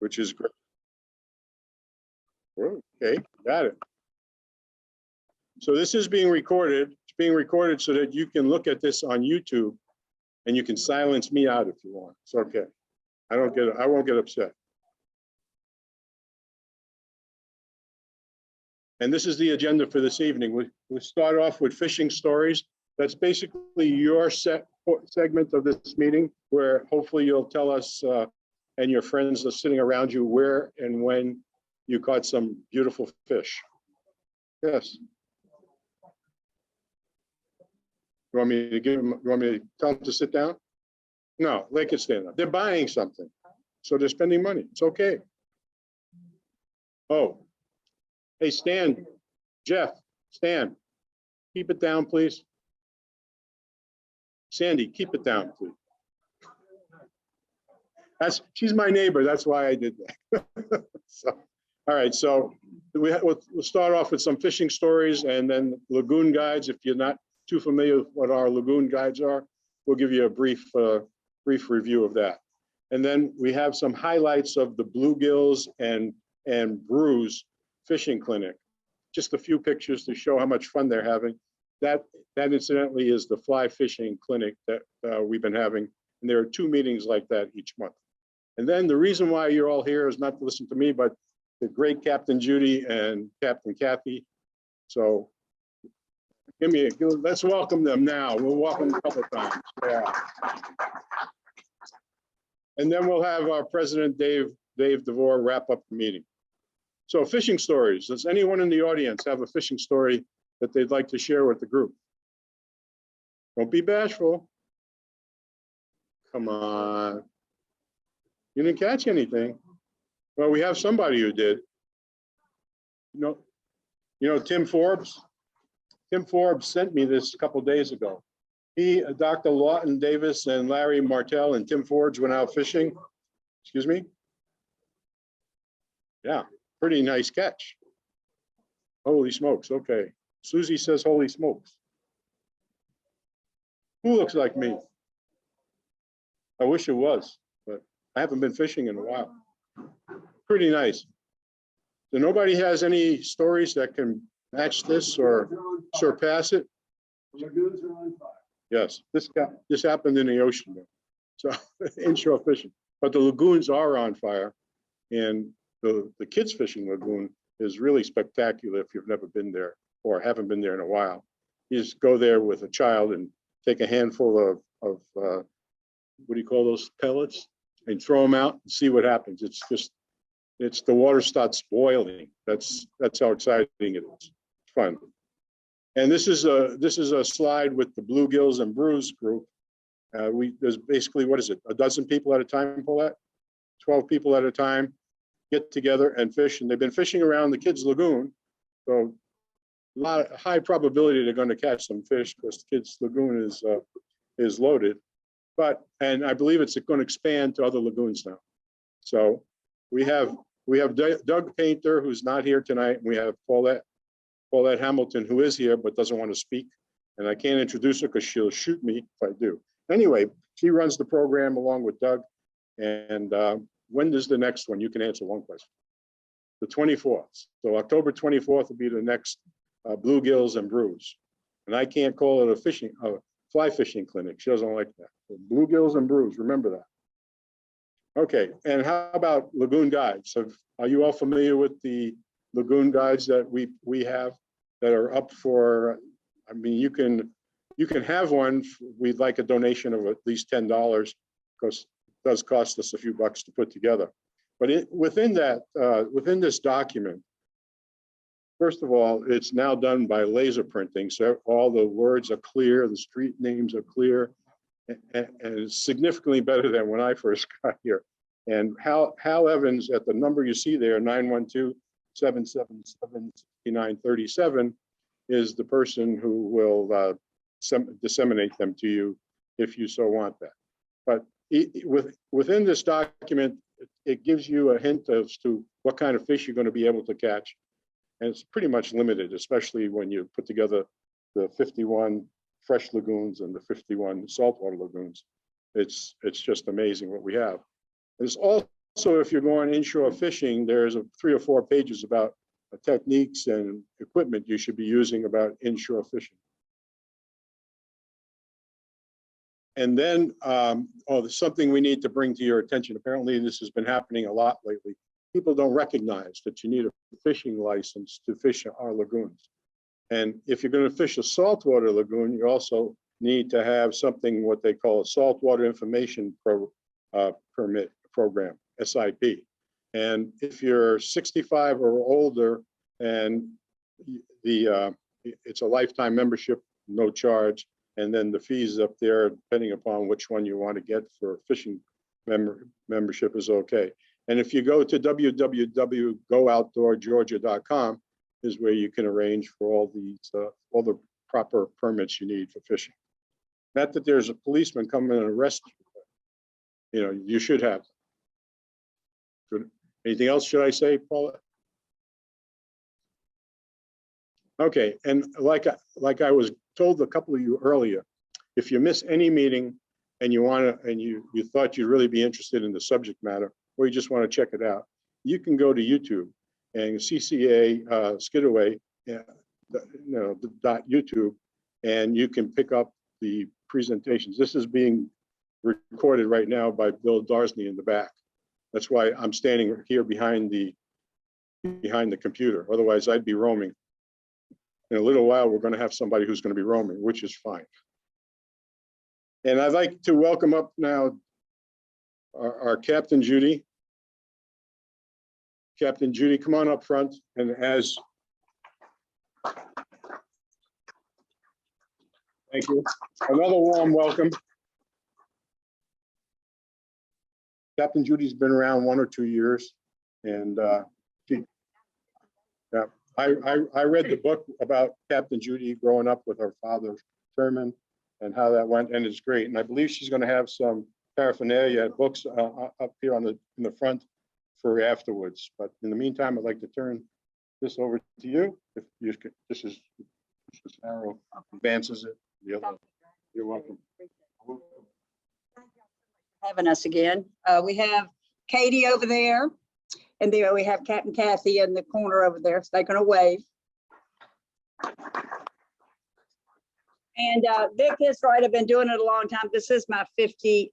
which is great. Okay, got it. So this is being recorded. It's being recorded so that you can look at this on YouTube and you can silence me out if you want. It's okay. I won't get upset. And this is the agenda for this evening. We'll start off with fishing stories. That's basically your segment of this meeting, where hopefully you'll tell us and your friends that are sitting around you where and when you caught some beautiful fish. Yes. You want me to give them? You want me to tell them to sit down? No, they can stand up. They're buying something, so they're spending money. It's okay. Oh, hey, Stan, Jeff, Stan, keep it down, please. Sandy, keep it down, please. She's my neighbor. That's why I did that. So, all right, so we'll start off with some fishing stories and then lagoon guides. If you're not too familiar with what our lagoon guides are, we'll give you a brief review of that. And then we have some highlights of the bluegills and brews fishing clinic. Just a few pictures to show how much fun they're having. That incidentally is the fly fishing clinic that we've been having. And there are 2 meetings like that each month. And then the reason why you're all here is not to listen to me, but the great Captain Judy and Captain Kathy. So let's welcome them now. We'll welcome them a couple of times. Yeah. And then we'll have our president, Dave DeVore, wrap up the meeting. So fishing stories. Does anyone in the audience have a fishing story that they'd like to share with the group? Don't be bashful. Come on. You didn't catch anything. Well, we have somebody who did. You know Tim Forbes? Tim Forbes sent me this a couple of days ago. Dr. Lawton Davis and Larry Martell and Tim Forbes went out fishing. Excuse me? Yeah, pretty nice catch. Holy smokes, okay. Susie says holy smokes. Who looks like me? I wish it was, but I haven't been fishing in a while. Pretty nice. So nobody has any stories that can match this or surpass it? Lagoons are on fire. Yes, this happened in the ocean, so inshore fishing. But the lagoons are on fire, and the kids fishing lagoon is really spectacular if you've never been there or haven't been there in a while. You just go there with a child and take a handful of what do you call those, pellets, and throw them out and see what happens. It's the water starts boiling. That's how exciting it is. It's fun. And this is a slide with the bluegills and brews group. There's basically, what is it, a dozen people at a time, Paulette? 12 people at a time get together and fish, and they've been fishing around the kids' lagoon. So high probability they're going to catch some fish because the kids' lagoon is loaded. And I believe it's going to expand to other lagoons now. So we have Doug Painter, who's not here tonight. We have Paulette Hamilton, who is here but doesn't want to speak, and I can't introduce her because she'll shoot me if I do. Anyway, she runs the program along with Doug. And when is the next one? You can answer one question. The 24th. So October 24th will be the next bluegills and brews. And I can't call it a fly fishing clinic. She doesn't like that. So bluegills and brews. Remember that. Okay. And how about lagoon guides? Are you all familiar with the lagoon guides that we have that are up for? I mean, you can have one. We'd like a donation of at least $10 because it does cost us a few bucks to put together. But within this document, first of all, it's now done by laser printing, so all the words are clear, the street names are clear, and it's significantly better than when I first got here. And Hal Evans, at the number you see there, 912-777-6937, is the person who will disseminate them to you if you so want that. But within this document, it gives you a hint as to what kind of fish you're going to be able to catch. And it's pretty much limited, especially when you put together the 51 fresh lagoons and the 51 saltwater lagoons. It's just amazing what we have. There's also Also, if you're going inshore fishing, there's 3 or 4 pages about techniques and equipment you should be using about inshore fishing. And then, there's something we need to bring to your attention. Apparently, this has been happening a lot lately. People don't recognize that you need a fishing license to fish our lagoons. And if you're going to fish a saltwater lagoon, you also need to have something what they call a saltwater information permit program, SIP. And if you're 65 or older and it's a lifetime membership, no charge, and then the fees up there, depending upon which one you want to get for fishing membership is okay. And if you go to www.gooutdoorgeorgia.com is where you can arrange for all the proper permits you need for fishing. Not that there's a policeman coming and arrest you, you should have. Good. Anything else should I say, Paula? Okay, and like I was told a couple of you earlier, if you miss any meeting and you thought you'd really be interested in the subject matter, or you just want to check it out, you can go to YouTube and CCA Skidaway, .YouTube, and you can pick up the presentations. This is being recorded right now by Bill Darsney in the back. That's why I'm standing here behind the computer. Otherwise, I'd be roaming. In a little while, we're going to have somebody who's going to be roaming, which is fine. And I'd like to welcome up now our Captain Judy. Captain Judy, come on up front. And thank you. Another warm welcome. Captain Judy's been around 1 or 2 years, and I read the book about Captain Judy growing up with her father, Sherman, and how that went, and it's great. And I believe she's going to have some paraphernalia books up here in the front for afterwards. But in the meantime, I'd like to turn this over to you. If you could, this is arrow advances it. The other, you're welcome. Having us again. We have Katie over there, and there we have Captain Kathy in the corner over there. So they're going to wave. And Vic is right. I've been doing it a long time. This is my 50.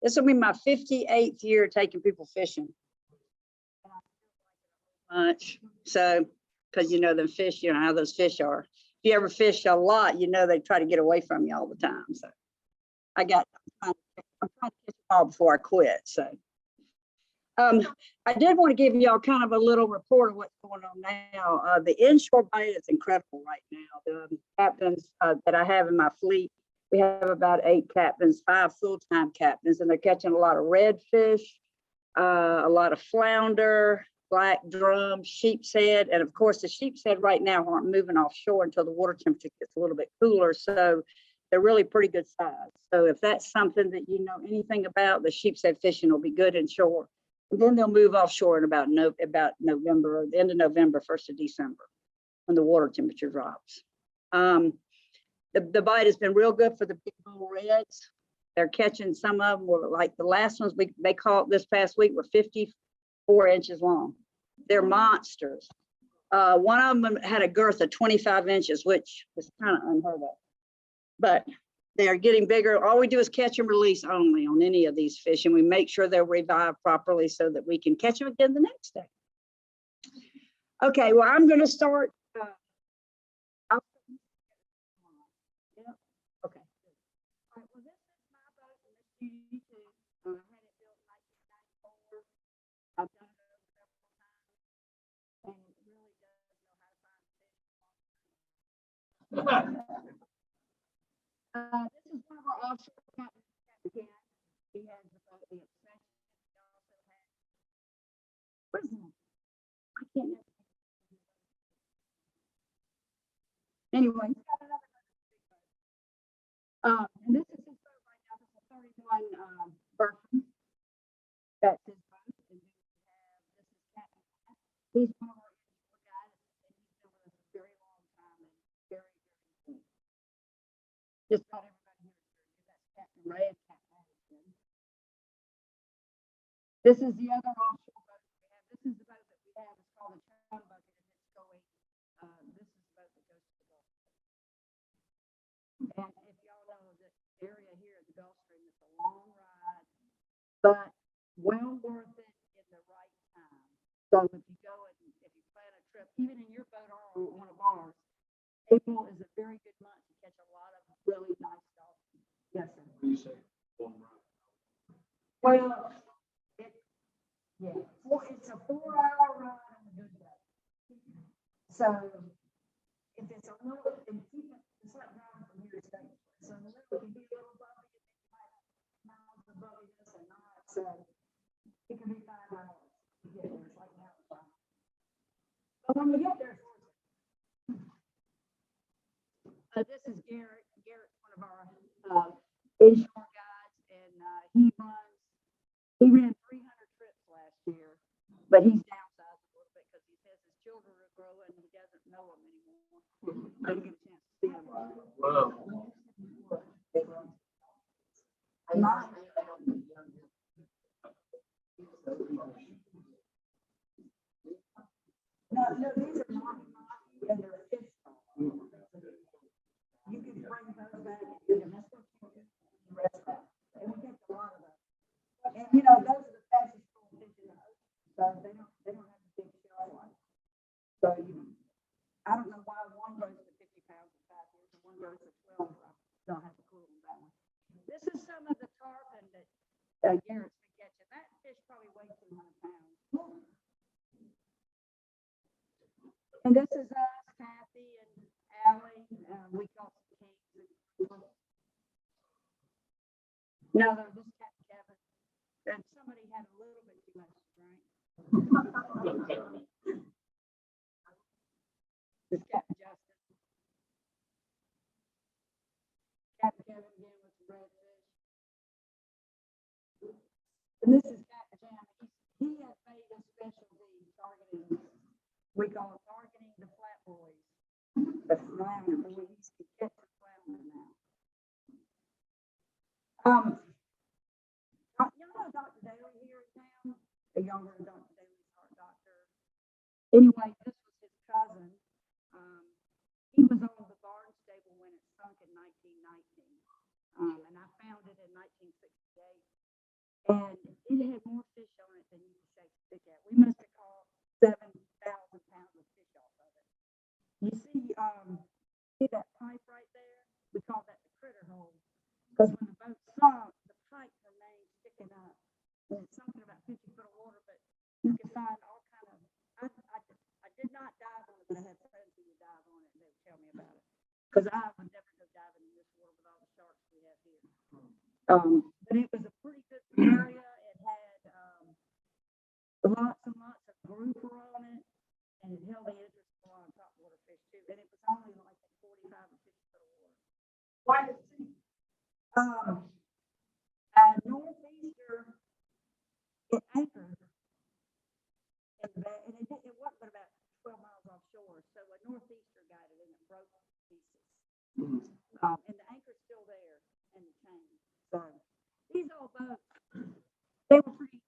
This will be my 58th year taking people fishing. Much so, because them fish, how those fish are. If you ever fish a lot, they try to get away from you all the time. So I'm trying to catch them all before I quit. So I did want to give y'all kind of a little report of what's going on now. The inshore bite is incredible right now. The captains that I have in my fleet, we have about 8 captains, 5 full-time captains, and they're catching a lot of redfish, a lot of flounder, black drum, sheep's head, and of course the sheep's head right now aren't moving offshore until the water temperature gets a little bit cooler, so they're really pretty good size. So if that's something that you know anything about, the sheep's head fishing will be good inshore. And then they'll move offshore in about November, the end of November, 1st of December, when the water temperature drops. The bite has been real good for the big bull reds. They're catching, some of them were like the last ones they caught this past week were 54 inches long. They're monsters. One of them had a girth of 25 inches, which is kind of unheard of. But they are getting bigger. All we do is catch and release only on any of these fish, and we make sure they'll revive properly so that we can catch them again the next day. Okay, well, I'm going to start. Okay. All right, well, this is my boat, and this is Judy too. I had it built in 1994. I've done it over several times, and it really does know how to find fish. This is one of our offshore captains. He has the boat, the obsession. He also has. What is that? I can't know. Anyway, he's got another boat. And this is his boat right now. This is a 31 Berkman. That's his boat. And then we have, this is Captain Matt. He's one of our offshore guys, and he's been with us a very long time and very, very good. Just about everybody here is very good. That's Captain Ray and Captain Madison. This is the other offshore boat we have. This is the boat that we have. It's called a tron bucket, and it's going, this is the boat that goes to the Gulf. And if y'all know this area here at the Gulf Stream, it's a long ride, but well worth it in the right time. So if you go and if you plan a trip, even in your boat or one of ours, April is a very good month to catch a lot of really nice dolphins. Yes, sir. When you say long ride, Well, yeah, it's a 4-hour ride on a good day. So if it's a little, and keep it, it's like driving from here to state. So a little can be a little bumpy, and then you might have miles of bumpiness and not. So it can be 5 hours to get there. It's like that. But when you get there, it's worth it. This is Garrett. Garrett's one of our inshore guides, and he ran 300 trips last year, but he's downsized a little bit because he says his children are growing and he doesn't know them anymore. I didn't get a chance to see them. wow. No, these are not, and they're fish. You can bring those back and eat them. That's what you do. You rest them. And we catch a lot of them. And you know, those are the fastest growing fish in the ocean. So they don't have the big shell life. So I don't know why one grows to 50 pounds in 5 years and one grows to 12. I don't have a clue on that one. This is some of the tarpon that Garrett's been catching. That fish probably weighs 200 pounds. And this is us, Kathy and Allie. We call them kings. No, they're just Captain Kevin. And somebody had a little bit too much to drink. This Captain Justin. Captain Kevin again with the redfish. And this is Captain Jam. He has made a specialty targeting. We call it targeting the flat boys. The flounder boys. He catch the flounder now. Y'all know Dr. Daly here in town? Y'all heard of Dr. Daly's heart doctor? Anyway, this was his cousin. He was on the Barnstable when it sunk in 1919. And I found it in 1968. And it had more fish on it than you could shake a stick at. We must have caught 7,000 pounds of fish off of it. You see that pipe right there? We call that the critter hole. Because when the boat sunk, the pipe remained sticking up. And it sunk in about 50 foot of water, but you can find all kind of, I did not dive on it, but I had friends who would dive on it and they would tell me about it. Because I would never go diving in this water with all the sharks we have here. But it was a pretty good area. It had lots and lots of grouper on it, and it held the interest of a lot of topwater fish too. And it was only like at 45 or 50 foot of water. Why did it sink? Northeaster, it anchored in the back, and it wasn't but about 12 miles offshore. So a northeaster got it and it broke to pieces. And the anchor's still there and the chain. So these old boats, they were pretty,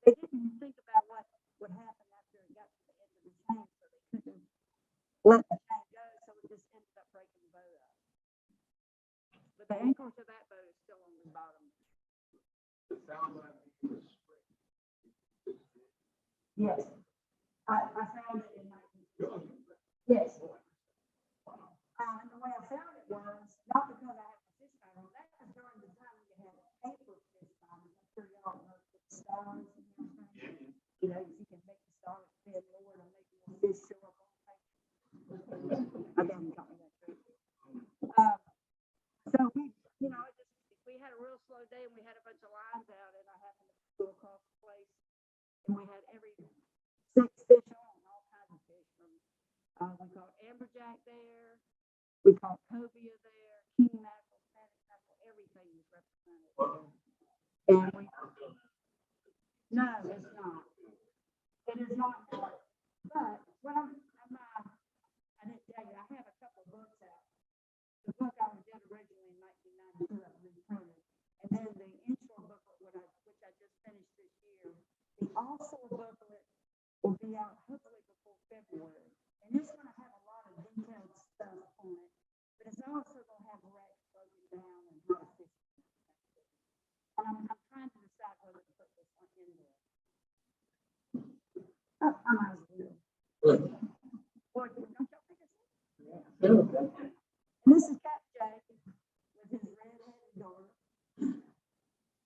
they didn't even think about what would happen after it got to the end of the chain, so they couldn't let the chain go, so it just ended up breaking the boat up. But the anchor to that boat is still on the bottom. it sounds like it was spring. Yes. I found it in 1960. Yes. And the way I found it was not because I had a fish finder. That was during the time when you had paper fish finders. I'm sure y'all know the stars and everything. You know, you can make the stars spin more and make more fish show up on paper. I got me that trick. So we, you know, if we had a real slow day and we had a bunch of lines out and I happened to go across the place and we had every 6 fish on, all kinds of fish from, we caught amberjack there, we caught cobia there, king mackerel, Spanish mackerel, everything was represented. And we, no, it's not. It is not. But when I didn't tell you, I have a couple books out. The book I did originally in 1992, I reprinted, and then the inshore book, which I just finished this year, I might as well. Boy, don't y'all think it's- And this is Cap Jay with his red-headed daughter.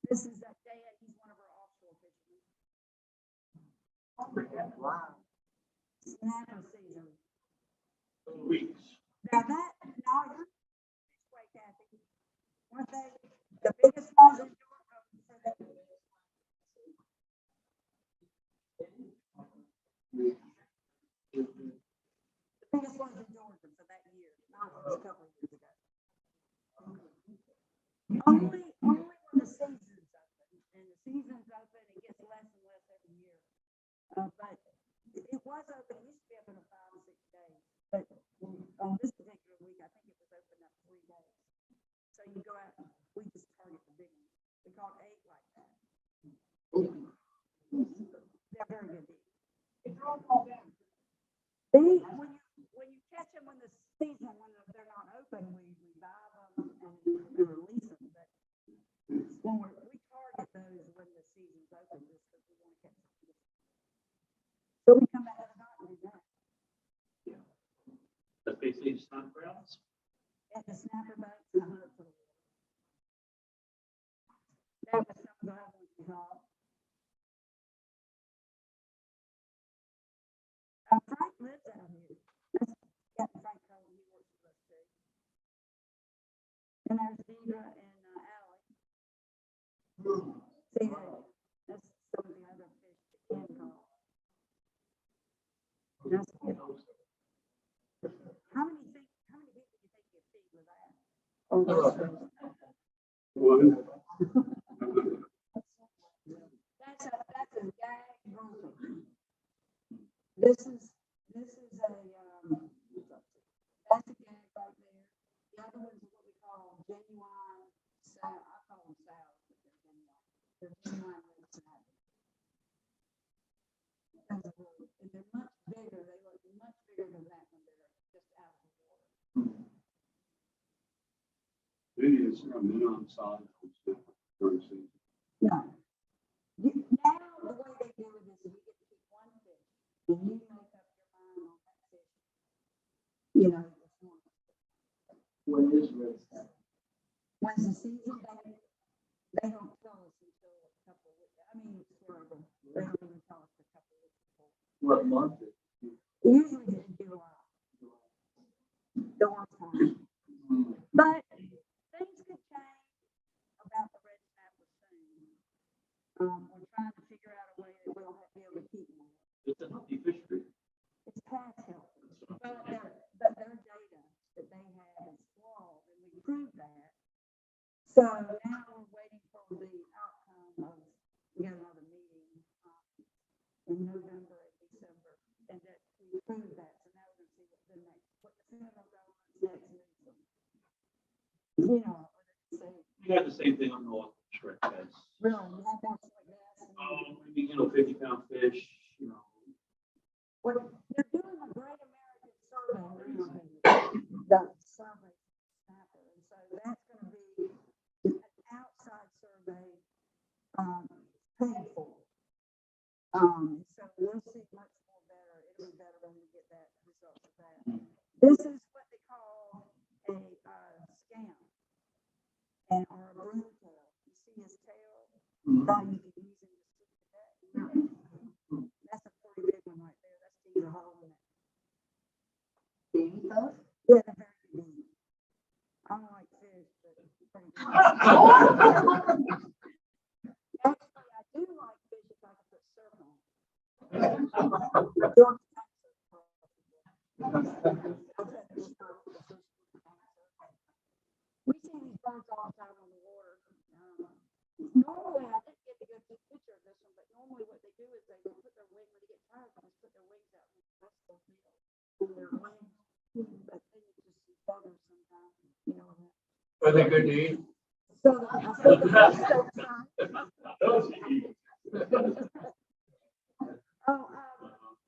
This is that dad, he's one of our offshore fishermen. Wow. Snapper season. Weeks. Now that, no, you're this way, Kathy. One thing, the biggest ones in Georgia for that. The biggest ones in Georgia for that year, not just a couple of years ago. Only when the season's open, and the season's open, it gets less and less every year. But it was open, it used to be open 5 or 6 days, but on this particular week, I think it was open up 3 days. So you go out, we just target the big ones. We caught 8 like that. They're very good deals. When you catch them in the season, when they're not open, we buy them and we release them. But when we target those when the season's open, just because we want to catch them. So we come out of the dock and do that. The big stunt grounds. At the snapper boats and the hunt for the water. That was some of the other ones we caught. Frank lives out here. Yeah, Frank Cole, he works with us too. And there's Deidre and Allie. See, that's some of the other fish that can call. That's good. How many people do you think you feed with that? Oh, One. that's a gag grouper. This is a, that's a gag right there. The other ones are what we call genuine sow. I call them sows, but they're genuine. They're genuine red snapper. And they're much bigger. They look much bigger than that when they're just out of the water. Maybe it's a minimum size. No. Now, the way they do it is you get to keep one fish and you make up your mind on that fish. You know, this one. When is red snapper? When's the season, they don't tell us until a couple of weeks. I mean, it's forever. They don't even tell us a couple of weeks before. What month is it? Usually it's July. The worst time. But things could change about the red snapper soon. We're trying to figure out a way that we'll be able to keep them. It's a healthy fishery. It's past healthy, but their data that they have is flawed, and we proved that. So now we're waiting for the outcome of, we got another meeting in November and December, and that we proved that. So now we're gonna see what the federal government's next move. You know, what they say. We had the same thing on the shred heads. Really, you have more like that. Maybe, 50-pound fish, What they're doing a great American survey, the survey snapper, and so that's gonna be an outside survey, paid for. So we'll see much more better, it'll be better when we get that result of that. This is what they call a, scam. And or a broom tail, you see his tail, thought you could use him to stick to that. That's a pretty big one right there, that's the hole in it. Baby stuff? Yeah, they're very big. I don't like fish, but it's pretty good. Actually, I do like fish if I can put surf on. We see these birds all the time on the water. Normally, I didn't get a good picture of this one, but normally what they do is they will put their wing, when they get tired, they just put their wings out and rest their feet on their wings. But then you just see feathers sometimes, you know. Are they good to eat? So I said, oh,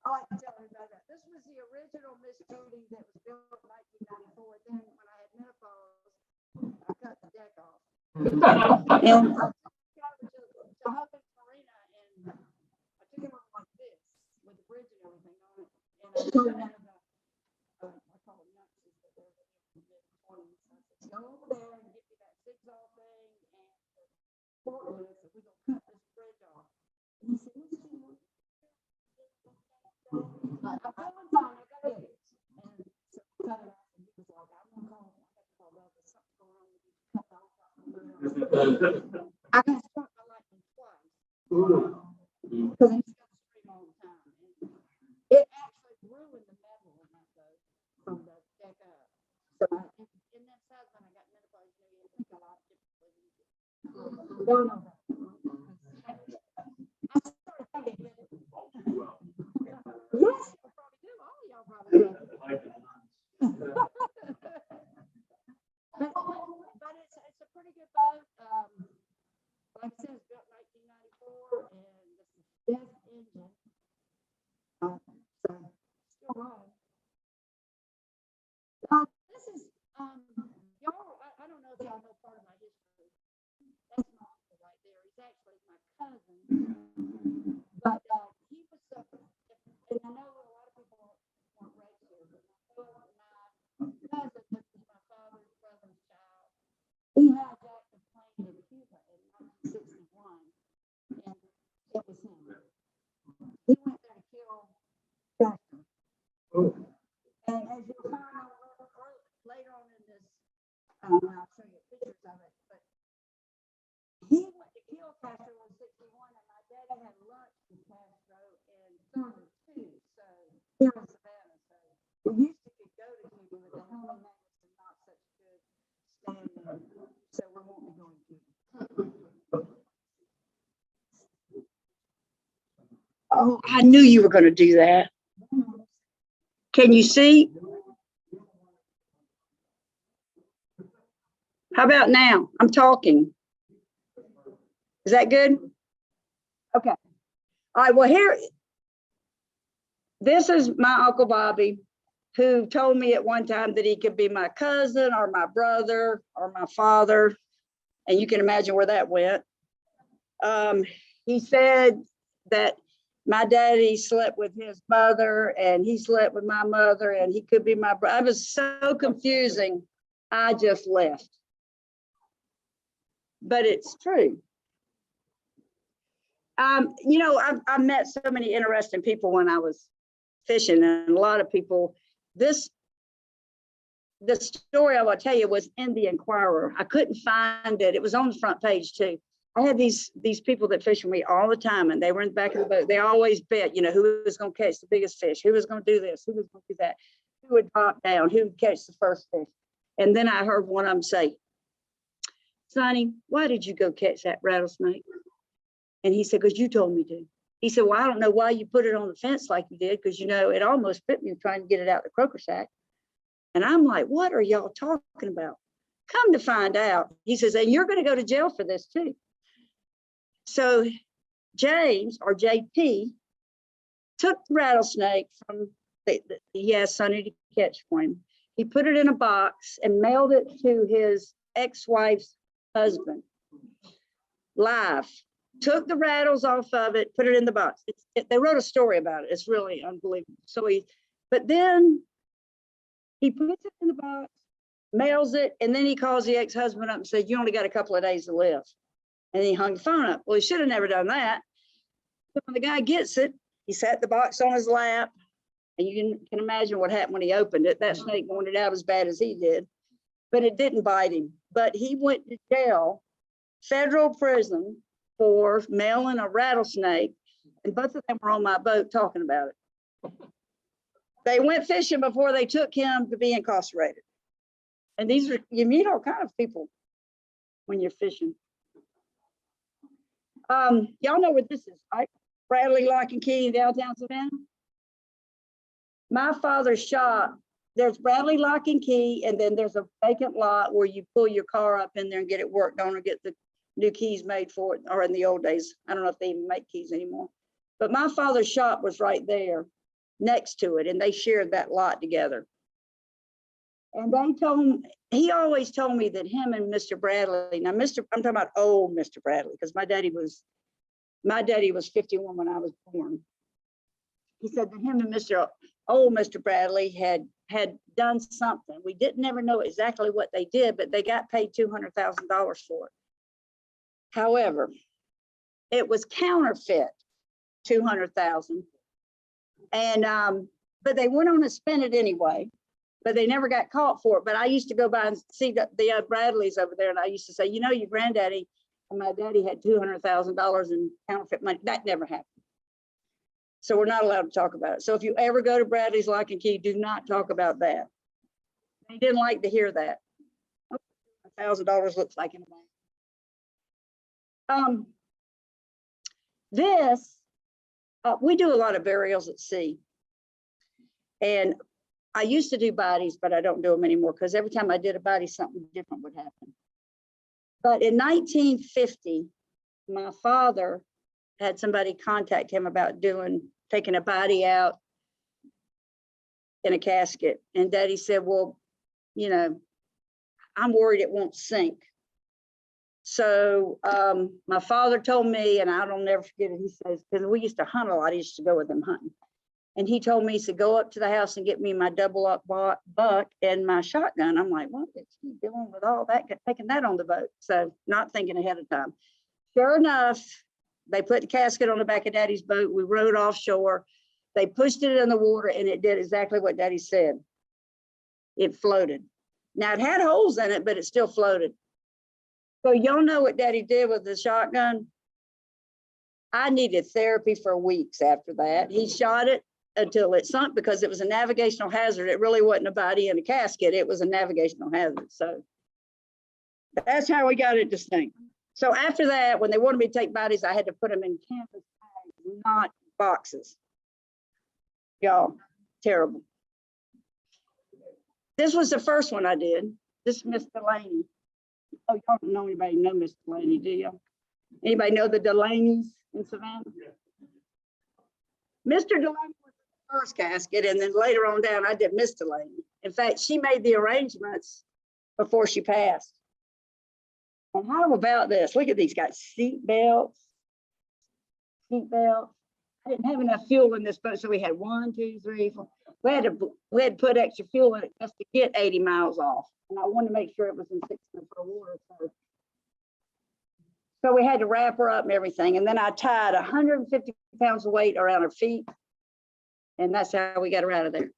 I like to tell everybody that. This was the original Miss Judy that was built in 1994. Then when I had menopause, I cut the deck off. And I took it over to Hogan's Marina and I took it over like this with the bridge told one of the, I call them nurses, but they're in their mid-20s. I said, go over there and get me that zigzag thing and the forklift, and we're gonna cut this bridge off. And he said, "Let's do it." I'm going fine, I gotta get it. And so we cut it off, and he was like, I'm gonna call, I gotta call that, there's something going on with you. Cut the whole thing. I got struck by lightning twice. Because I used to go to the stream all the time. And it actually ruined the metal in my boat from the deck up. So in that size when I got menopause, I think a lot of people don't know that. I started thinking, yes, you probably do. All of y'all probably do. But it's a pretty good boat. Like I said, it's built 1994 and it's a death engine. So still running. This is y'all. I don't know if y'all know part of my history. That's my uncle right there. He's actually my cousin. But he was and I know a lot of people weren't raised here, but my cousin, this is my father's brother's child. He hijacked a plane in Cuba in 1961, and it was him. He went there to kill Castro. And as you'll find out later on in this, I'll show you pictures of it, but he went to kill Castro in 61, and my daddy had lunch with Castro in 32, so here in Savannah. So we used to go to Cuba, but the helmet man was not such good standing, so we won't be going to Cuba. Oh, I knew you were going to do that. Can you see? How about now? I'm talking. Is that good? Okay. All right. Well, here, this is my Uncle Bobby, who told me at one time that he could be my cousin or my brother or my father. And you can imagine where that went. He said that my daddy slept with his mother and he slept with my mother and he could be my brother. I was so confusing. I just left. But it's true. You know, I met so many interesting people when I was fishing, and a lot of people, the story I will tell you was in the Inquirer. I couldn't find it. It was on the front page too. I had these people that fish with me all the time, and they were in the back of the boat. They always bet, you know, who was going to catch the biggest fish, who was going to do this, who was going to do that, who would drop down, who would catch the first fish. And then I heard one of them say, "Sonny, why did you go catch that rattlesnake?" And he said, "Because you told me to." He said, "Well, I don't know why you put it on the fence like you did, because, you know, it almost bit me trying to get it out the croaker sack." And I'm like, "What are y'all talking about?" Come to find out, he says, "And you're going to go to jail for this too." So James, or JP, took the rattlesnake from, he asked Sonny to catch for him. He put it in a box and mailed it to his ex-wife's husband, live. Took the rattles off of it, put it in the box. They wrote a story about it. It's really unbelievable. But then he puts it in the box, mails it, and then he calls the ex-husband up and said, "You only got a couple of days to live." And he hung the phone up. Well, he should have never done that. So when the guy gets it, he sat the box on his lap, and you can imagine what happened when he opened it. That snake wanted out as bad as he did, but it didn't bite him. But he went to jail, federal prison, for mailing a rattlesnake, and both of them were on my boat talking about it. They went fishing before they took him to be incarcerated. And these are, you meet all kind of people when you're fishing. Y'all know what this is, right? Bradley Lock and Key in downtown Savannah. My father's shop, there's Bradley Lock and Key, and then there's a vacant lot where you pull your car up in there and get it worked on or get the new keys made for it, or in the old days, I don't know if they even make keys anymore. But my father's shop was right there next to it, and they shared that lot together. And they told him, he always told me that him and Mr. Bradley, now I'm talking about old Mr. Bradley, because my daddy was 51 when I was born. He said that him and Mr. old Mr. Bradley had done something. We didn't ever know exactly what they did, but they got paid $200,000 for it. However, it was counterfeit, 200,000. And, but they went on to spend it anyway, but they never got caught for it. But I used to go by and see the Bradleys over there. And I used to say, you know, your granddaddy and my daddy had $200,000 in counterfeit money. That never happened. So we're not allowed to talk about it. So if you ever go to Bradley's Lock and Key, do not talk about that. They didn't like to hear that. $1,000 looks like in a bank. We do a lot of burials at sea. And I used to do bodies, but I don't do them anymore because every time I did a body, something different would happen. But in 1950, my father had somebody contact him about taking a body out in a casket. And Daddy said, well, you know, I'm worried it won't sink. So my father told me, and I'll never forget it, he says, because we used to hunt a lot, I used to go with him hunting. And he told me, he said, go up to the house and get me my double up buck and my shotgun. I'm like, what is he doing with all that, taking that on the boat? So not thinking ahead of time. Sure enough, they put the casket on the back of Daddy's boat. We rode offshore. They pushed it in the water and it did exactly what Daddy said. It floated. Now it had holes in it, but it still floated. So y'all know what Daddy did with the shotgun? I needed therapy for weeks after that. He shot it until it sunk because it was a navigational hazard. It really wasn't a body in a casket. It was a navigational hazard. So that's how we got it to sink. So after that, when they wanted me to take bodies, I had to put them in canvas bags, not boxes. Y'all, terrible. This was the first one I did. This is Miss Delaney. Oh, y'all don't know anybody know Miss Delaney, do you? Anybody know the Delaneys in Savannah? Mr. Delaney was the first casket, and then later on down, I did Miss Delaney. In fact, she made the arrangements before she passed. And how about this? Look at these guys, seat belts. I didn't have enough fuel in this boat, so we had 1, 2, 3, 4. We had to put extra fuel in it just to get 80 miles off. And I wanted to make sure it was in 6 foot of water. So we had to wrap her up and everything. And then I tied 150 pounds of weight around her feet. And that's how we got her out of there.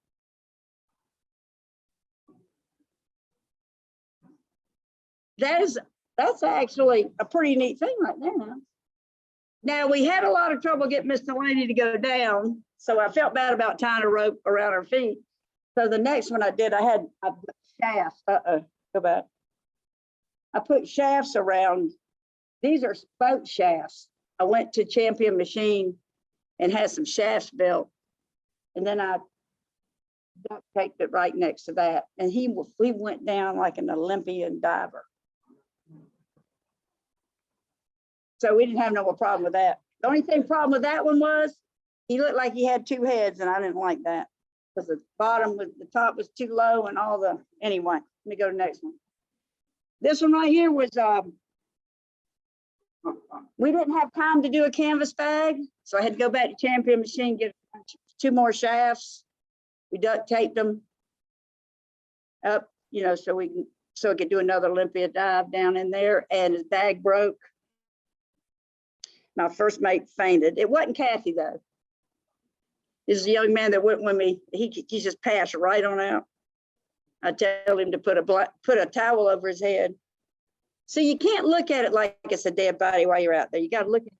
That's actually a pretty neat thing right there. Now we had a lot of trouble getting Miss Delaney to go down. So I felt bad about tying a rope around her feet. So the next one I did, I put shafts. Go back. I put shafts around. These are boat shafts. I went to Champion Machine and had some shafts built. And then I duct taped it right next to that. And he went down like an Olympian diver. So we didn't have no more problem with that. The only problem with that one was he looked like he had 2 heads, and I didn't like that because the top was too low and all the, anyway, let me go to the next one. This one right here was, we didn't have time to do a canvas bag. So I had to go back to Champion Machine, get 2 more shafts. We duct taped them up, you know, so we could do another Olympia dive down in there, and his bag broke. My first mate fainted. It wasn't Kathy though. This is a young man that went with me. He just passed right on out. I tell him to put a towel over his head. So you can't look at it like it's a dead body while you're out there. You got to look at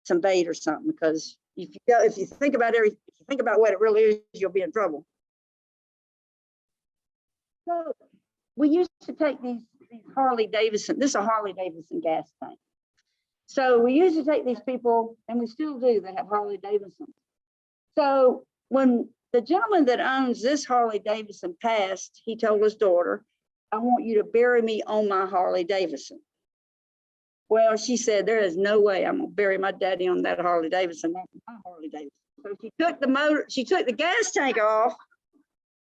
some bait or something, because if you think about what it really is, you'll be in trouble. So we used to take these Harley Davidson. This is a Harley Davidson gas tank. So we used to take these people, and we still do, that have Harley Davidson. So when the gentleman that owns this Harley Davidson passed, he told his daughter, I want you to bury me on my Harley Davidson. Well, she said, there is no way I'm gonna bury my daddy on that Harley Davidson. That's my Harley Davidson. So she took the gas tank off.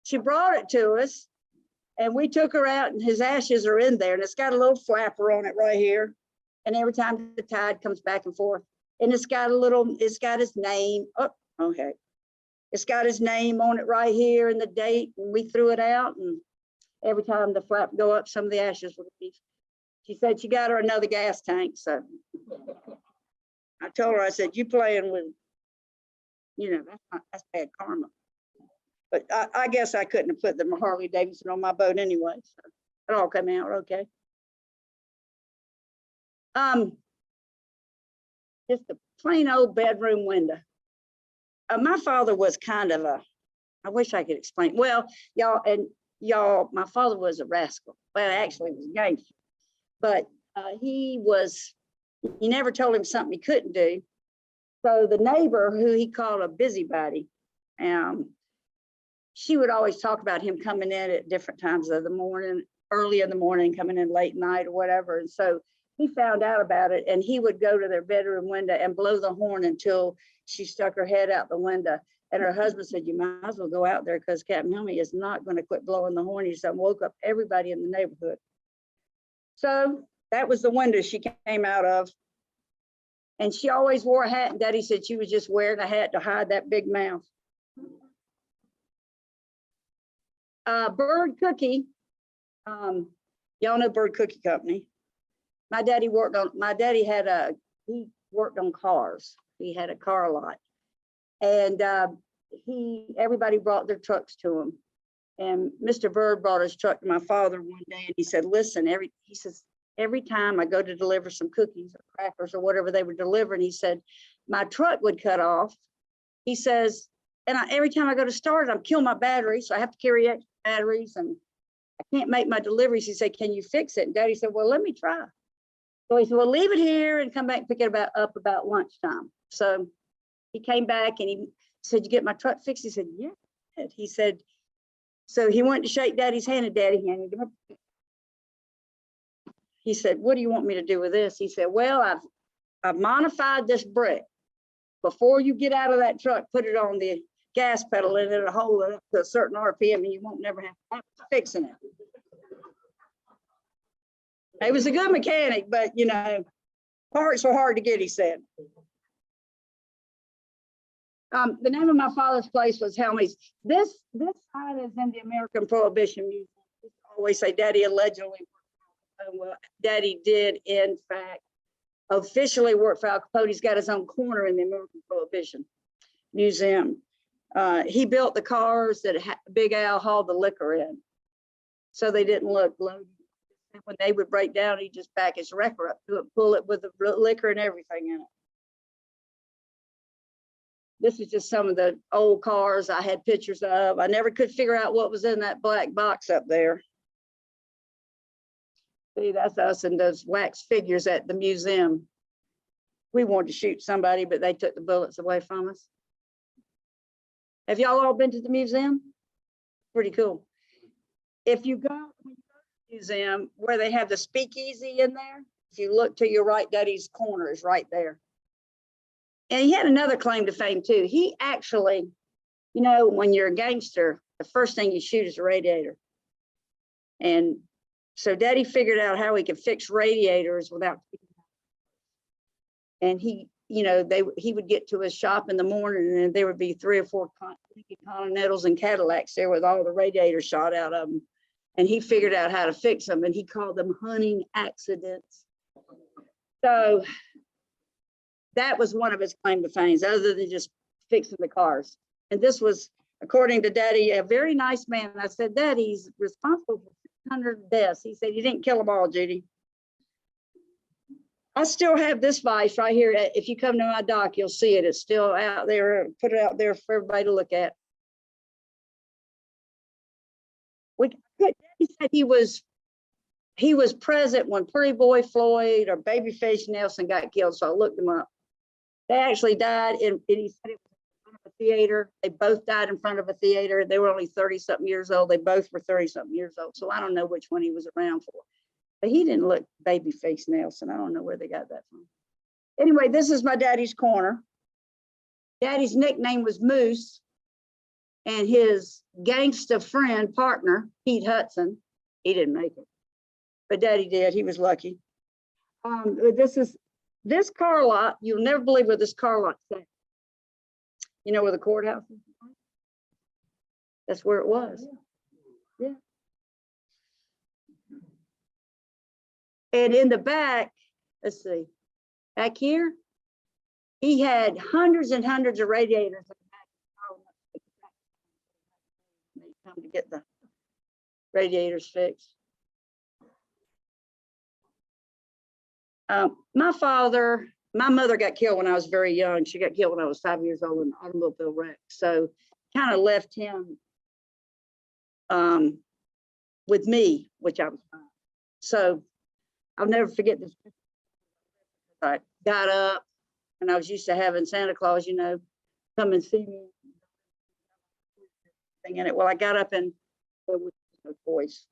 She brought it to us, and we took her out, and his ashes are in there, and it's got a little flapper on it right here. And every time the tide comes back and forth, and it's got his name. Oh, okay. It's got his name on it right here and the date, and we threw it out, and every time the flap go up, some of the ashes would be. She said she got her another gas tank, so I told her, I said, you playing with, that's bad karma. But I guess I couldn't have put the Harley Davidson on my boat anyway, so it all came out okay. Just a plain old bedroom window. My father was kind of I wish I could explain. Well, y'all, my father was a rascal. Well, actually, he was a gangster. But he never told him something he couldn't do. So the neighbor, who he called a busybody, she would always talk about him coming in at different times of the morning, early in the morning, coming in late night or whatever. And so he found out about it, and he would go to their bedroom window and blow the horn until she stuck her head out the window. And her husband said, you might as well go out there because Captain Helmy is not going to quit blowing the horn. He said, woke up everybody in the neighborhood. So that was the window she came out of. And she always wore a hat, and Daddy said she was just wearing a hat to hide that big mouth. Bird Cookie, y'all know Bird Cookie Company. My daddy worked on cars. He had a car lot. And everybody brought their trucks to him. And Mr. Bird brought his truck to my father one day, and he said, listen, every time I go to deliver some cookies or crackers or whatever they were delivering, he said, my truck would cut off. He says, and every time I go to start it, I'm killing my battery. So I have to carry extra batteries and I can't make my deliveries. He said, can you fix it? And Daddy said, well, let me try. So he said, well, leave it here and come back and pick it up about lunchtime. So he came back and he said, you get my truck fixed? He said, yeah. He said, so he went to shake Daddy's hand, and Daddy handed him a. He said, what do you want me to do with this? He said, well, I've modified this brick. Before you get out of that truck, put it on the gas pedal and it'll hold it up to a certain RPM and you won't never have to fixing it. He was a good mechanic, but parts were hard to get, he said. The name of my father's place was Helmy's. This side is in the American Prohibition Museum. I always say Daddy allegedly. Well, Daddy did, in fact, officially work for Al Capone. He's got his own corner in the American Prohibition Museum. He built the cars that Big Al hauled the liquor in, so they didn't look loaded. When they would break down, he'd just back his wrecker up to it, pull it with the liquor and everything in it. This is just some of the old cars I had pictures of. I never could figure out what was in that black box up there. See, that's us and those wax figures at the museum. We wanted to shoot somebody, but they took the bullets away from us. Have y'all all been to the museum? Pretty cool. If you go to the museum where they have the speakeasy in there, if you look to your right, Daddy's corner is right there. And he had another claim to fame too. He actually, when you're a gangster, the first thing you shoot is a radiator. And so Daddy figured out how he could fix radiators without. And he would get to his shop in the morning and there would be 3 or 4 Continentals and Cadillacs there with all the radiators shot out of them. And he figured out how to fix them, and he called them hunting accidents. So that was one of his claim to fame, other than just fixing the cars. And this was, according to Daddy, a very nice man. And I said, Daddy, he's responsible for 600 deaths. He said, you didn't kill them all, Judy. I still have this vise right here. If you come to my dock, you'll see it. It's still out there. Put it out there for everybody to look at. He said he was present when Pretty Boy Floyd or Babyface Nelson got killed. So I looked them up. They actually died and he said it was in front of a theater. They both died in front of a theater. They were only 30-something years old. They both were 30-something years old. So I don't know which one he was around for. But he didn't look Babyface Nelson. I don't know where they got that from. Anyway, this is my daddy's corner. Daddy's nickname was Moose. And his gangster friend, partner, Pete Hudson, he didn't make it. But Daddy did. He was lucky. This car lot. You'll never believe where this car lot sat. You know where the courthouse is? That's where it was. Yeah. And in the back, let's see, back here, he had hundreds and hundreds of radiators. They come to get the radiators fixed. My mother got killed when I was very young. She got killed when I was 5 years old in an automobile wreck. So kind of left him with me, which I was fine. So I'll never forget this. I got up and I was used to having Santa Claus, you know, come and see me. In it. Well, I got up and there was no voice.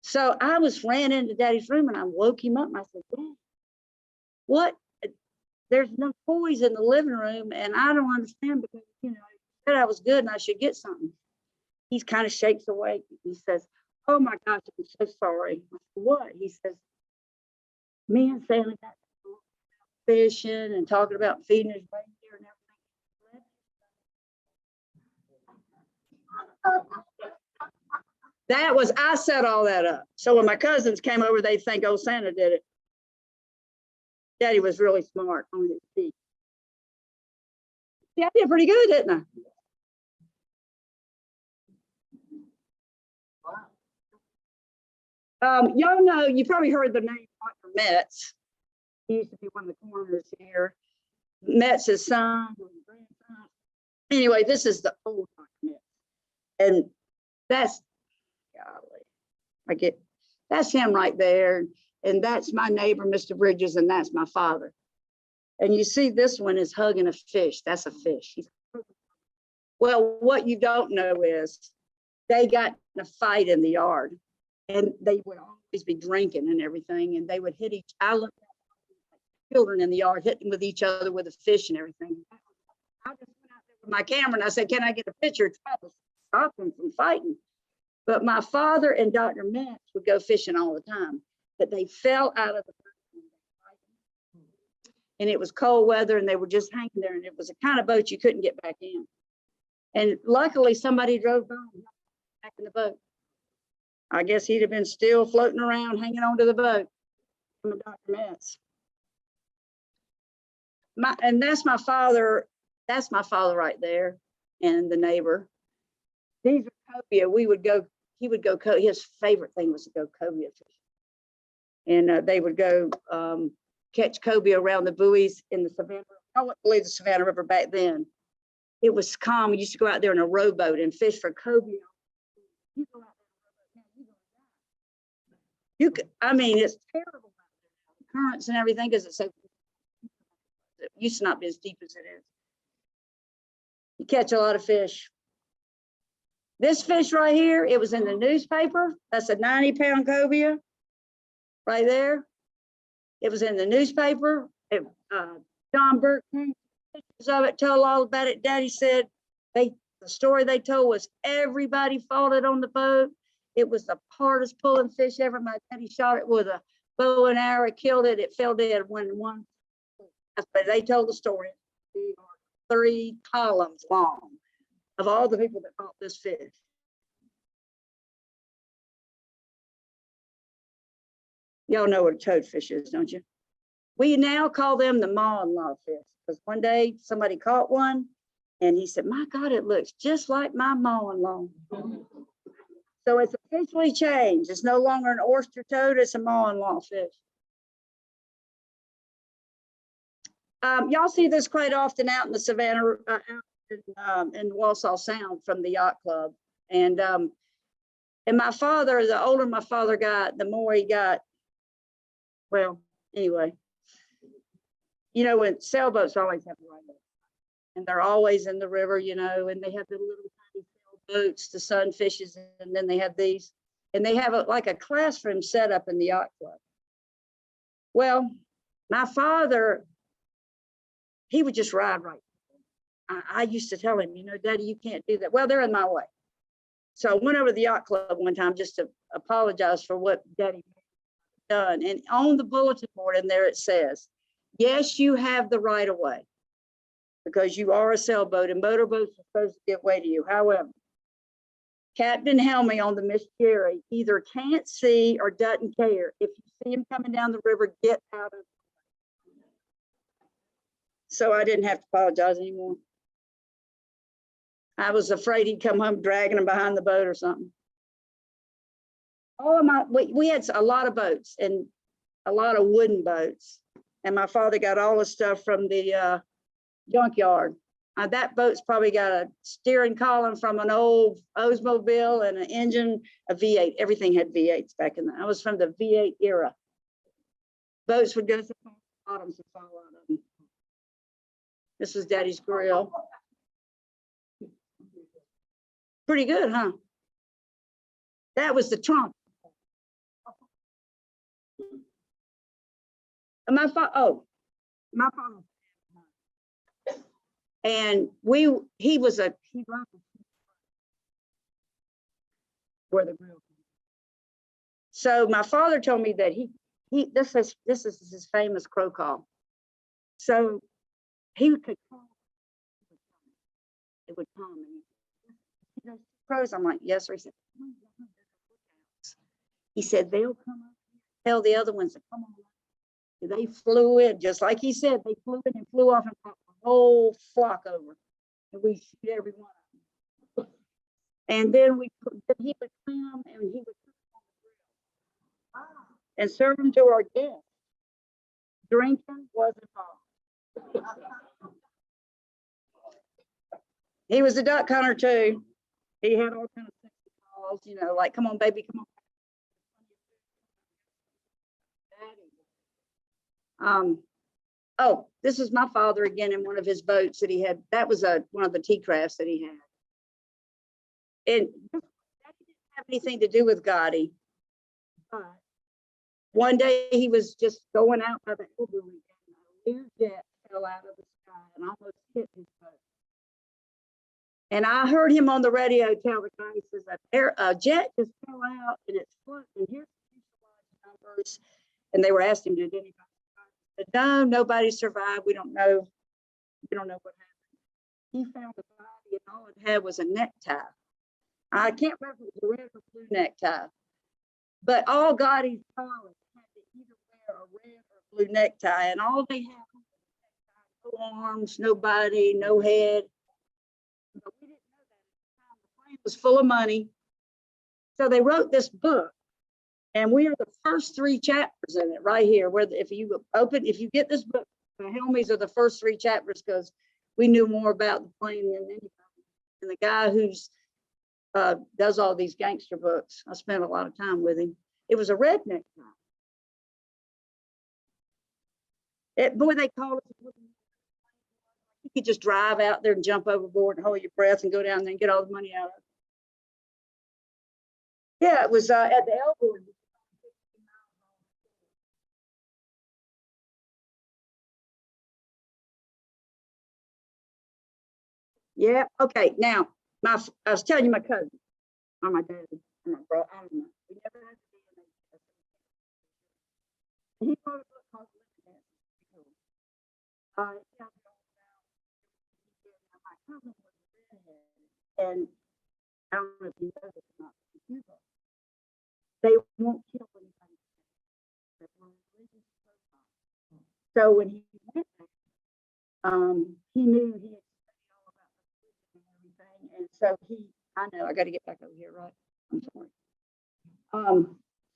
So I ran into Daddy's room and I woke him up and I said, Dad, what? There's no toys in the living room and I don't understand because, you know, I said I was good and I should get something. He kind of shakes awake. He says, oh my gosh, I'm so sorry. I said, what? He says, me and Santa got fishing and talking about feeding his reindeer and everything. I set all that up. So when my cousins came over, they think, oh, Santa did it. Daddy was really smart on his feet. Yeah, I did pretty good, didn't I? Y'all know, you probably heard the name Dr. Metz. He used to be one of the coroners here. Metz's son, grandson. Anyway, this is the old Dr. Metz. And that's, golly, that's him right there. And that's my neighbor, Mr. Bridges, and that's my father. And you see this one is hugging a fish. That's a fish. Well, what you don't know is they got in a fight in the yard and they would always be drinking and everything. And they would hit I looked at children in the yard hitting with each other with a fish and everything. I just went out there with my camera and I said, can I get a picture to try to stop them from fighting? But my father and Dr. Metz would go fishing all the time, but they fell out of the boat and it was cold weather and they were just hanging there and it was a kind of boat you couldn't get back in. And luckily somebody drove by and got back in the boat. I guess he'd have been still floating around, hanging onto the boat from Dr. Metz. And that's my father right there and the neighbor. These are cobia. He would go, his favorite thing was to go cobia fishing. And they would go catch cobia around the buoys in the Savannah. I wouldn't believe the Savannah River back then. It was calm. We used to go out there in a rowboat and fish for cobia. You go out there in a rowboat, you could, I mean, it's terrible. The currents and everything because it's so, it used to not be as deep as it is. You catch a lot of fish. This fish right here, it was in the newspaper. That's a 90-pound cobia right there. It was in the newspaper. John Burke came pictures of it, told all about it. Daddy said the story they told was everybody fought it on the boat. It was the hardest pulling fish ever. My daddy shot it with a bow and arrow, killed it. It fell dead when one. That's what they told the story. 3 columns long of all the people that caught this fish. Y'all know what a toadfish is, don't you? We now call them the ma-in-law fish because one day somebody caught one and he said, my God, it looks just like my ma-in-law. So it's officially changed. It's no longer an oyster toad, it's a ma-in-law fish. Y'all see this quite often out in the Savannah, in Walsall Sound from the yacht club. And my father, the older my father got, the more he got, well, anyway, you know, when sailboats always have right there, and they're always in the river, you know, and they have the little tiny sailboats, the sunfishes, and then they have these, and they have like a classroom set up in the yacht club. Well, my father, he would just ride right. I used to tell him, you know, Daddy, you can't do that. Well, they're in my way. So I went over to the yacht club one time just to apologize for what Daddy done. And on the bulletin board in there, it says, yes, you have the right of way because you are a sailboat and motorboats are supposed to give way to you. However, Captain Helmy on the Miss Jerry either can't see or doesn't care. If you see him coming down the river, get out of. So I didn't have to apologize anymore. I was afraid he'd come home dragging him behind the boat or something. All of we had a lot of boats and a lot of wooden boats. And my father got all the stuff from the junkyard. That boat's probably got a steering column from an old Oldsmobile and an engine, a V8. Everything had V8s back in I was from the V8 era. Boats would go to the bottoms and fall out of them. This was Daddy's grill. Pretty good, huh? That was the trunk. My father. And he loved where the grill. So my father told me that this is his famous crow call. So he could call. It would come and crows. I'm like, yes, sir. He said they'll come up, tell the other ones to come on. They flew in, just like he said, they flew in and flew off and brought the whole flock over. And we shoot every one of them. And then he would come and he would put them on the grill and serve them to our guests. Drinking was involved. He was a duck hunter too. He had all kinds of sexy calls, you know, like, come on, baby, come on. Oh, this is my father again in one of his boats that he had. That was one of the tea crafts that he had. And that didn't have anything to do with Gotti. But one day he was just going out by the elbow and a Lear jet fell out of the sky and almost hit his boat. And I heard him on the radio tell the guy, he says, a jet just fell out and it's flooding. And here's the numbers. And they were asking, did anybody survive? He said, no, nobody survived. We don't know. We don't know what happened. He found the body and all it had was a necktie. I can't remember if it was a red or blue necktie. But all Gotti's pilots had to either wear a red or blue necktie. And all they had was a necktie, no arms, no body, no head. But we didn't know that at the time. The plane was full of money. So they wrote this book. And we are the first 3 chapters in it right here, where if you get this book, the Helmies are the first 3 chapters because we knew more about the plane than anybody. And the guy who's does all these gangster books, I spent a lot of time with him. It was a redneck guy. Boy, they called it. You could just drive out there and jump overboard and hold your breath and go down there and get all the money out of it. Yeah, it was at the elbow. Yeah, okay. Now, I was telling you my cousin, or my dad, or my brother, I don't know. We never had to be in he wrote a book called my cousin was a redhead, and I don't know if you know this or not, they won't kill anybody. So when he went there, he knew he had studied all about the religion and everything, and so I know I got to get back over here, right? I'm sorry.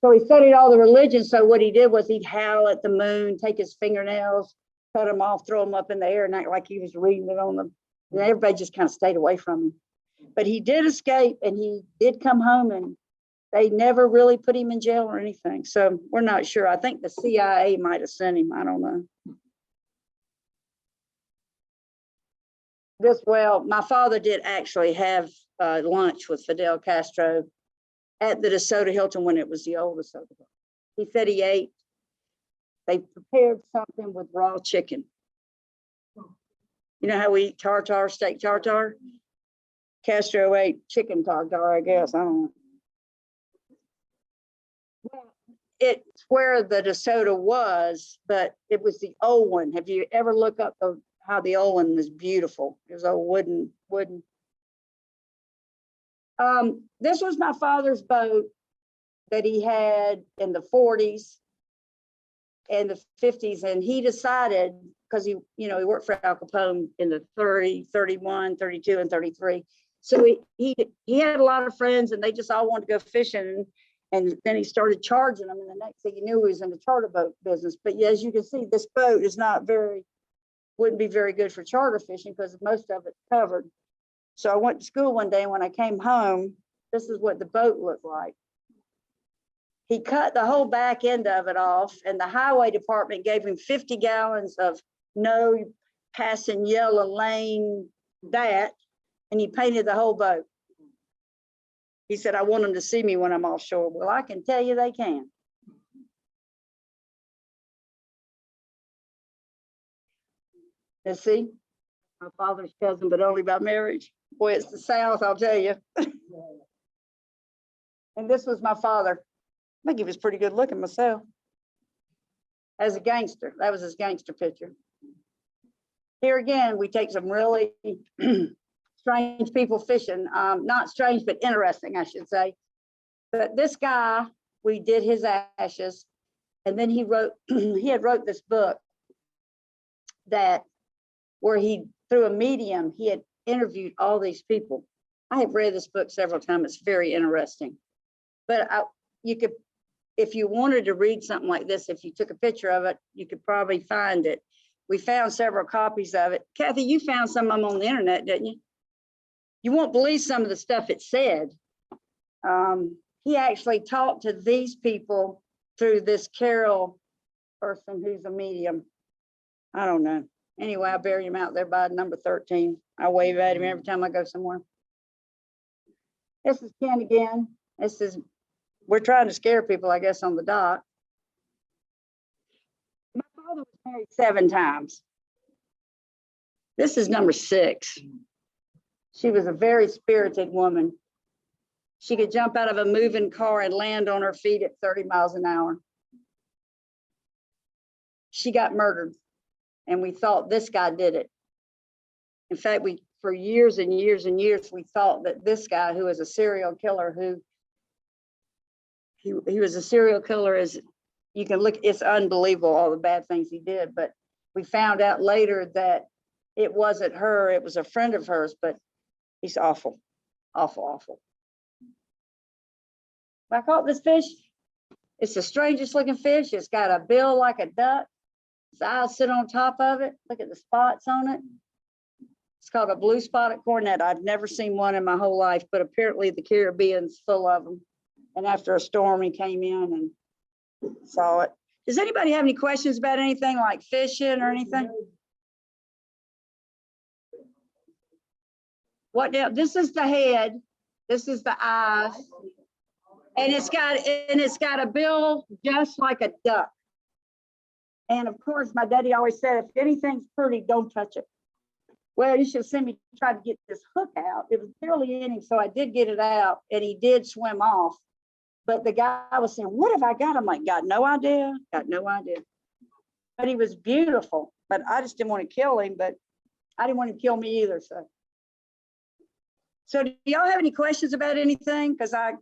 So he studied all the religions. So what he did was he'd howl at the moon, take his fingernails, cut them off, throw them up in the air, and act like he was reading it on them. And everybody just kind of stayed away from him. But he did escape, and he did come home, and they never really put him in jail or anything. So we're not sure. I think the CIA might have sent him. I don't know. My father did actually have lunch with Fidel Castro at the DeSoto Hilton when it was the old DeSoto Hilton. He said he ate. They prepared something with raw chicken. You know how we eat tartare, steak tartare? Castro ate chicken tartare, I guess. I don't know. Well, it's where the DeSoto was, but it was the old one. Have you ever looked up how the old one was beautiful? It was a wooden. This was my father's boat that he had in the 40s and the 50s. And he decided, because he worked for Al Capone in the 30, 31, 32, and 33. So he had a lot of friends and they just all wanted to go fishing. And then he started charging them. And the next thing he knew, he was in the charter boat business. But yeah, as you can see, this boat is wouldn't be very good for charter fishing because most of it's covered. So I went to school one day and when I came home, this is what the boat looked like. He cut the whole back end of it off and the highway department gave him 50 gallons of no passing yellow lane that, and he painted the whole boat. He said, I want them to see me when I'm offshore. Well, I can tell you they can. Let's see, my father's cousin, but only by marriage. Boy, it's the South, I'll tell you. And this was my father. I think he was pretty good looking myself. As a gangster, that was his gangster picture. Here again, we take some really strange people fishing. Not strange, but interesting, I should say. But this guy, we did his ashes. And then he wrote this book where he, through a medium, he had interviewed all these people. I have read this book several times. It's very interesting. But you could, if you wanted to read something like this, if you took a picture of it, you could probably find it. We found several copies of it. Kathy, you found some of them on the internet, didn't you? You won't believe some of the stuff it said. He actually talked to these people through this Carol person who's a medium. I don't know. Anyway, I bury him out there by number 13. I wave at him every time I go somewhere. This is Ken again. We're trying to scare people, I guess, on the dock. My father was married 7 times. This is number 6. She was a very spirited woman. She could jump out of a moving car and land on her feet at 30 miles an hour. She got murdered, and we thought this guy did it. In fact, for years and years and years, we thought that this guy, who was a serial killer, he was a serial killer, as you can look, it's unbelievable all the bad things he did. But we found out later that it wasn't her, it was a friend of hers, but he's awful, awful, awful. I caught this fish. It's the strangest looking fish. It's got a bill like a duck. His eyes sit on top of it. Look at the spots on it. It's called a blue spotted cornet. I've never seen one in my whole life, but apparently the Caribbean's full of them. And after a storm, he came in and saw it. Does anybody have any questions about anything like fishing or anything? What now? This is the head. This is the eyes. And it's got a bill just like a duck. And of course, my daddy always said, if anything's pretty, don't touch it. Well, you should have seen me try to get this hook out. It was barely in him, so I did get it out, and he did swim off. But the guy was saying, what have I got? I'm like, got no idea, got no idea. But he was beautiful, but I just didn't want to kill him, but I didn't want him to kill me either. So do y'all have any questions about anything? Because well,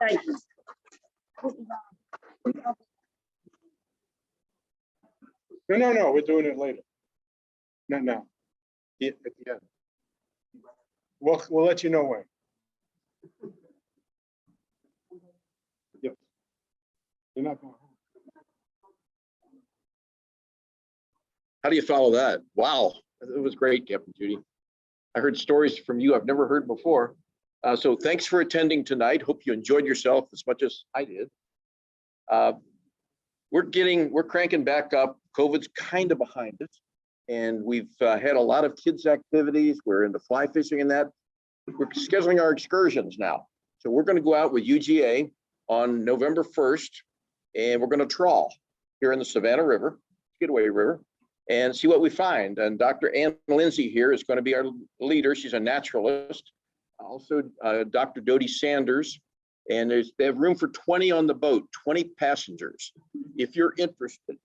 thank you. No, we're doing it later. Not now. At the end. We'll let you know when. Yep. You're not going home. How do you follow that? Wow, it was great, Captain Judy. I heard stories from you I've never heard before. So thanks for attending tonight. Hope you enjoyed yourself as much as I did. We're cranking back up. COVID's kind of behind us, and we've had a lot of kids' activities. We're into fly fishing and that. We're scheduling our excursions now. So we're going to go out with UGA on November 1st, and we're going to trawl here in the Savannah River, Skidaway River, and see what we find. And Dr. Ann Lindsay here is going to be our leader. She's a naturalist. Also, Dr. Dodie Sanders. And they have room for 20 on the boat, 20 passengers. If you're interested,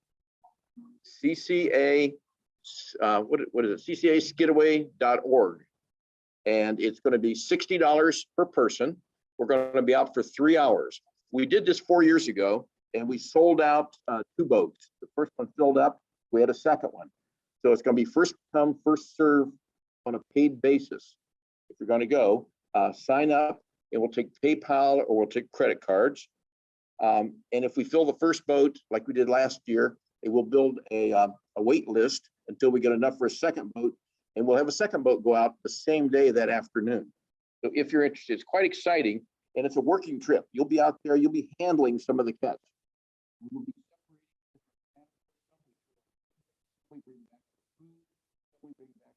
CCA, what is it? CCAskidaway.org. And it's going to be $60 per person. We're going to be out for 3 hours. We did this 4 years ago, and we sold out 2 boats. The first one filled up. We had a second one. So it's going to be first come, first serve on a paid basis. If you're going to go, sign up, and we'll take PayPal or we'll take credit cards. And if we fill the first boat, like we did last year, it will build a wait list until we get enough for a second boat. And we'll have a second boat go out the same day that afternoon. So if you're interested, it's quite exciting. And it's a working trip. You'll be out there, you'll be handling some of the catch. We'll be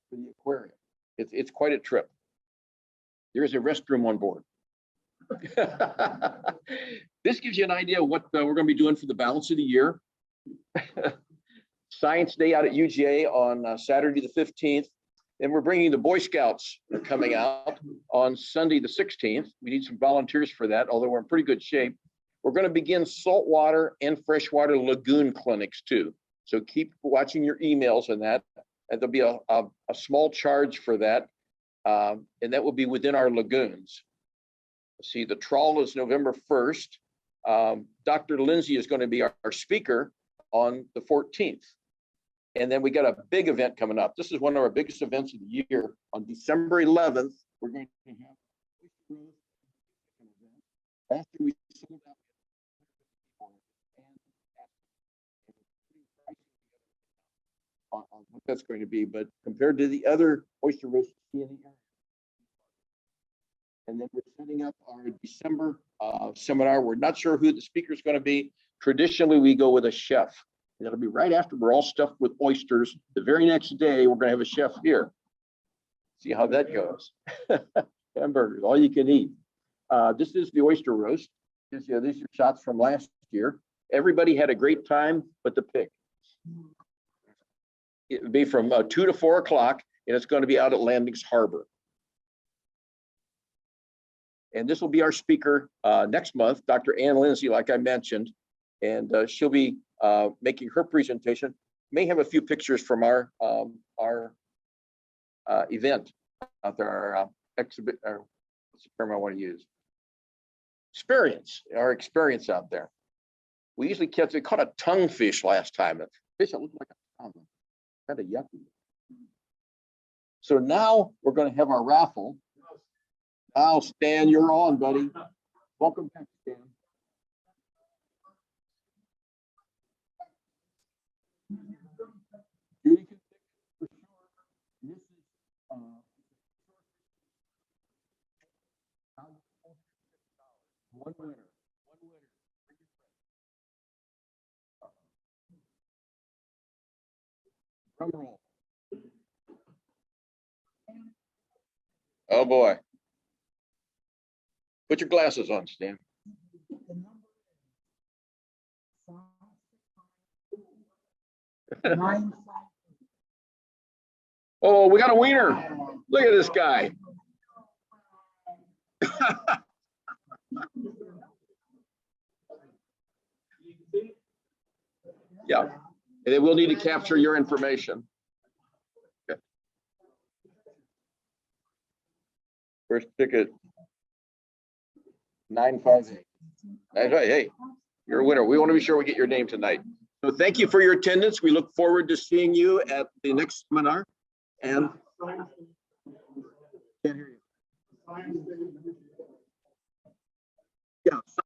for the aquarium. It's quite a trip. There is a restroom on board. This gives you an idea of what we're going to be doing for the balance of the year. Science Day out at UGA on Saturday the 15th. And we're bringing the Boy Scouts coming out on Sunday the 16th. We need some volunteers for that, although we're in pretty good shape. We're going to begin saltwater and freshwater lagoon clinics too. So keep watching your emails on that. And there'll be a small charge for that. And that will be within our lagoons. See, the trawl is November 1st. Dr. Lindsay is going to be our speaker on the 14th. And then we got a big event coming up. This is one of our biggest events of the year. On December 11th, we're going to have after we sold out on what that's going to be, but compared to the other oyster roast in the area. And then we're setting up our December seminar. We're not sure who the speaker is going to be. Traditionally, we go with a chef. And it'll be right after we're all stuffed with oysters. The very next day, we're going to have a chef here. See how that goes. Hamburgers, all you can eat. This is the oyster roast. These are shots from last year. Everybody had a great time, but the pig. It'll be from 2 to 4 o'clock, and it's going to be out at Landings Harbor. And this will be our speaker next month, Dr. Ann Lindsay, like I mentioned, and she'll be making her presentation. May have a few pictures from our event out there, our exhibit, or what's the term I want to use? Our experience out there. We usually catch, we caught a tongue fish last time. A fish that looked like a tongue, kind of yucky. So now we're going to have our raffle. Now, Stan, you're on, buddy. Welcome back, Stan. Judy can pick for sure. This is one winner. Drum roll. Oh boy. Put your glasses on, Stan. Oh, we got a wiener. Look at this guy. Yeah, and then we'll need to capture your information. Okay. First ticket, 958. Hey, you're a winner. We want to be sure we get your name tonight. So thank you for your attendance. We look forward to seeing you at the next seminar. And can't hear you. Yeah.